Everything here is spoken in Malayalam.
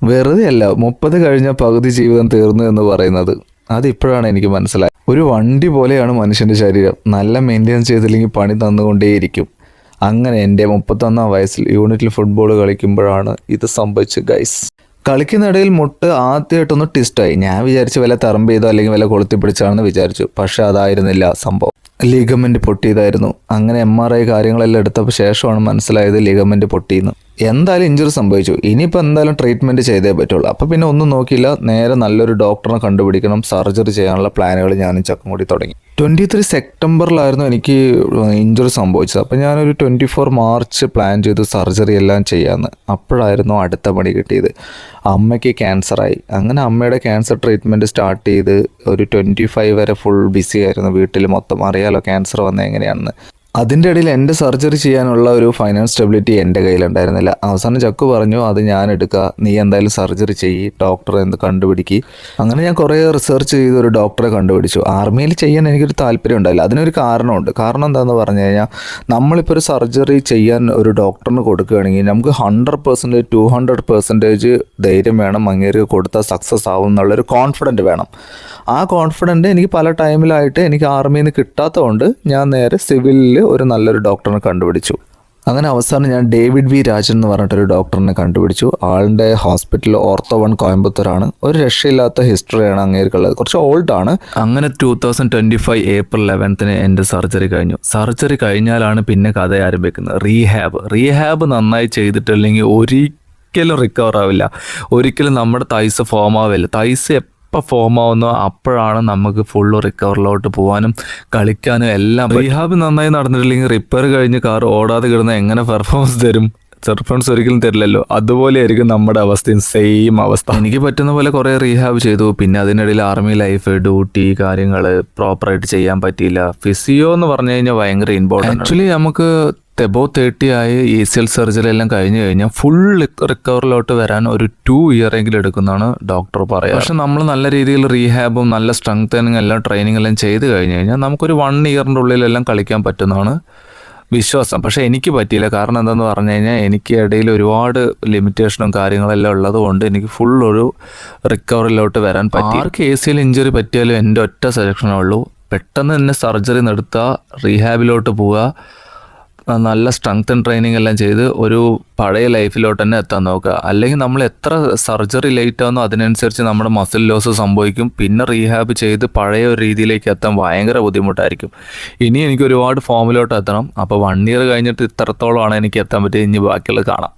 വെറുതെ അല്ല 30 കഴിഞ്ഞ പകുതി ജീവിതം തീർന്നു എന്ന് പറയുന്നത്. അതിപ്പോഴാണ് എനിക്ക് മനസ്സിലായത്. ഒരു വണ്ടി പോലെയാണ് മനുഷ്യൻ്റെ ശരീരം. നല്ല മെയിൻറ്റെയിൻ ചെയ്തില്ലെങ്കിൽ പണി തന്നുകൊണ്ടേയിരിക്കും. അങ്ങനെ എൻ്റെ 31-ാം വയസ്സിൽ യൂണിറ്റിൽ ഫുട്ബോൾ കളിക്കുമ്പോഴാണ് ഇത് സംഭവിച്ചത് ഗൈസ്. കളിക്കുന്നിടയിൽ മുട്ട് ആദ്യമായിട്ടൊന്ന് ട്വിസ്റ്റായി. ഞാൻ വിചാരിച്ചു വല്ല തറമ്പ് ചെയ്തോ അല്ലെങ്കിൽ വല്ല കൊളുത്തി പിടിച്ചാണെന്ന് വിചാരിച്ചു. പക്ഷെ അതായിരുന്നില്ല സംഭവം. ലിഗമെന്റ് പൊട്ടിയതായിരുന്നു. അങ്ങനെ MRI കാര്യങ്ങളെല്ലാം എടുത്തപ്പോൾ ശേഷമാണ് മനസ്സിലായത് ലിഗമെന്റ് പൊട്ടിയെന്ന്. എന്തായാലും ഇഞ്ചുറി സംഭവിച്ചു. ഇനിയിപ്പോൾ എന്തായാലും ട്രീറ്റ്മെൻറ്റ് ചെയ്തേ പറ്റുള്ളൂ. അപ്പോൾ പിന്നെ ഒന്നും നോക്കിയില്ല, നേരെ നല്ലൊരു ഡോക്ടറെ കണ്ടുപിടിക്കണം. സർജറി ചെയ്യാനുള്ള പ്ലാനുകൾ ഞാനും ചക്കം കൂടി തുടങ്ങി. 23 സെപ്റ്റംബറിലായിരുന്നു എനിക്ക് ഇഞ്ചുറി സംഭവിച്ചത്. അപ്പോൾ ഞാനൊരു 24 മാർച്ച് പ്ലാൻ ചെയ്തു സർജറി എല്ലാം ചെയ്യാമെന്ന്. അപ്പോഴായിരുന്നു അടുത്ത പണി കിട്ടിയത്. അമ്മയ്ക്ക് ക്യാൻസറായി. അങ്ങനെ അമ്മയുടെ ക്യാൻസർ ട്രീറ്റ്മെൻറ്റ് സ്റ്റാർട്ട് ചെയ്ത് ഒരു 25 വരെ ഫുൾ ബിസി ആയിരുന്നു. വീട്ടിൽ മൊത്തം അറിയാലോ ക്യാൻസർ വന്നത് എങ്ങനെയാണെന്ന്. അതിൻ്റെ ഇടയിൽ എൻ്റെ സർജറി ചെയ്യാനുള്ള ഒരു ഫൈനാൻസ് സ്റ്റെബിലിറ്റി എൻ്റെ കയ്യിലുണ്ടായിരുന്നില്ല. അവസാനം ചക്കു പറഞ്ഞു, അത് ഞാൻ എടുക്കുക, നീ എന്തായാലും സർജറി ചെയ്യ്, ഡോക്ടറെ എന്ത് കണ്ടുപിടിക്കുക. അങ്ങനെ ഞാൻ കുറേ റിസർച്ച് ചെയ്ത് ഒരു ഡോക്ടറെ കണ്ടുപിടിച്ചു. ആർമിയിൽ ചെയ്യാൻ എനിക്കൊരു താല്പര്യം ഉണ്ടായില്ല. അതിനൊരു കാരണമുണ്ട്. കാരണം എന്താണെന്ന് പറഞ്ഞു കഴിഞ്ഞാൽ, നമ്മളിപ്പോൾ ഒരു സർജറി ചെയ്യാൻ ഒരു ഡോക്ടറിന് കൊടുക്കുകയാണെങ്കിൽ നമുക്ക് 100% 200% ധൈര്യം വേണം. അങ്ങേര് കൊടുത്താൽ സക്സസ് ആവും എന്നുള്ളൊരു കോൺഫിഡൻറ്റ് വേണം. ആ കോൺഫിഡൻറ്റ് എനിക്ക് പല ടൈമിലായിട്ട് എനിക്ക് ആർമിയിൽ നിന്ന് കിട്ടാത്തതുകൊണ്ട് ഞാൻ നേരെ സിവിലിൽ ഒരു നല്ലൊരു ഡോക്ടറിനെ കണ്ടുപിടിച്ചു. അങ്ങനെ അവസാനം ഞാൻ ഡേവിഡ് വി രാജൻ എന്ന് പറഞ്ഞിട്ടൊരു ഡോക്ടറിനെ കണ്ടുപിടിച്ചു. ആളുടെ ഹോസ്പിറ്റൽ ഓർത്തോ 1 കോയമ്പത്തൂരാണ്. ഒരു രക്ഷയില്ലാത്ത ഹിസ്റ്ററിയാണ് അങ്ങേർക്കുള്ളത്. കുറച്ച് ഓൾഡാണ്. അങ്ങനെ 2025 ഏപ്രിൽ 11 എൻ്റെ സർജറി കഴിഞ്ഞു. സർജറി കഴിഞ്ഞാലാണ് പിന്നെ കഥ ആരംഭിക്കുന്നത്. റീഹാബ് നന്നായി ചെയ്തിട്ടില്ലെങ്കിൽ ഒരിക്കലും റിക്കവർ ആവില്ല. ഒരിക്കലും നമ്മുടെ തൈസ് ഫോം ആവില്ല. തൈസ് എപ്പോൾ ഫോം ആവുന്നോ അപ്പോഴാണ് നമുക്ക് ഫുള്ള് റിക്കവറിലോട്ട് പോകാനും കളിക്കാനും എല്ലാം. റീഹാബ് നന്നായി നടന്നിട്ടില്ലെങ്കിൽ റിപ്പയർ കഴിഞ്ഞ് കാർ ഓടാതെ കിടന്ന് എങ്ങനെ പെർഫോമൻസ് തരും? പെർഫോമൻസ് ഒരിക്കലും തരില്ലല്ലോ. അതുപോലെ ആയിരിക്കും നമ്മുടെ അവസ്ഥയും, സെയിം അവസ്ഥ. എനിക്ക് പറ്റുന്ന പോലെ കുറേ റീഹാബ് ചെയ്തു. പിന്നെ അതിനിടയിൽ ആർമി ലൈഫ്, ഡ്യൂട്ടി കാര്യങ്ങൾ പ്രോപ്പറായിട്ട് ചെയ്യാൻ പറ്റിയില്ല. ഫിസിയോ എന്ന് പറഞ്ഞു കഴിഞ്ഞാൽ ഭയങ്കര ഇമ്പോർട്ടൻ്റ്. ആക്ച്വലി നമുക്ക് എബോ 30 ആയി ACL സർജറി എല്ലാം കഴിഞ്ഞ് കഴിഞ്ഞാൽ ഫുൾ റിക്കവറിലോട്ട് വരാൻ ഒരു 2 ഇയർ എങ്കിലും എടുക്കുന്നതാണ് ഡോക്ടർ പറയുക. പക്ഷെ നമ്മൾ നല്ല രീതിയിൽ റീഹാബും നല്ല സ്ട്രെങ്തനിങ് എല്ലാം ട്രെയിനിങ് എല്ലാം ചെയ്ത് കഴിഞ്ഞ് കഴിഞ്ഞാൽ നമുക്കൊരു 1 ഇയറിൻ്റെ ഉള്ളിലെല്ലാം കളിക്കാൻ പറ്റുന്നതാണ് വിശ്വാസം. പക്ഷേ എനിക്ക് പറ്റിയില്ല. കാരണം എന്താണെന്ന് പറഞ്ഞു കഴിഞ്ഞാൽ എനിക്ക് ഇടയിൽ ഒരുപാട് ലിമിറ്റേഷനും കാര്യങ്ങളെല്ലാം ഉള്ളത് കൊണ്ട് എനിക്ക് ഫുൾ ഒരു റിക്കവറിലോട്ട് വരാൻ പറ്റി. ആർക്ക് ACL ഇഞ്ചുറി പറ്റിയാലും എൻ്റെ ഒറ്റ സെലക്ഷനേ ഉള്ളൂ, പെട്ടെന്ന് തന്നെ സർജറി നടത്തുക, റീഹാബിലോട്ട് പോവുക, നല്ല സ്ട്രെങ്ത് ആൻഡ് ട്രെയിനിങ് എല്ലാം ചെയ്ത് ഒരു പഴയ ലൈഫിലോട്ട് തന്നെ എത്താൻ നോക്കുക. അല്ലെങ്കിൽ നമ്മൾ എത്ര സർജറി ലേറ്റ് ആവുന്നോ അതിനനുസരിച്ച് നമ്മുടെ മസിൽ ലോസ് സംഭവിക്കും. പിന്നെ റീഹാബ് ചെയ്ത് പഴയ ഒരു രീതിയിലേക്ക് എത്താൻ ഭയങ്കര ബുദ്ധിമുട്ടായിരിക്കും. ഇനി എനിക്ക് ഒരുപാട് ഫോമിലോട്ട് എത്തണം. അപ്പോൾ 1 ഇയർ കഴിഞ്ഞിട്ട് ഇത്രത്തോളമാണ് എനിക്ക് എത്താൻ പറ്റിയത്. ഇനി ബാക്കിയുള്ളത് കാണാം.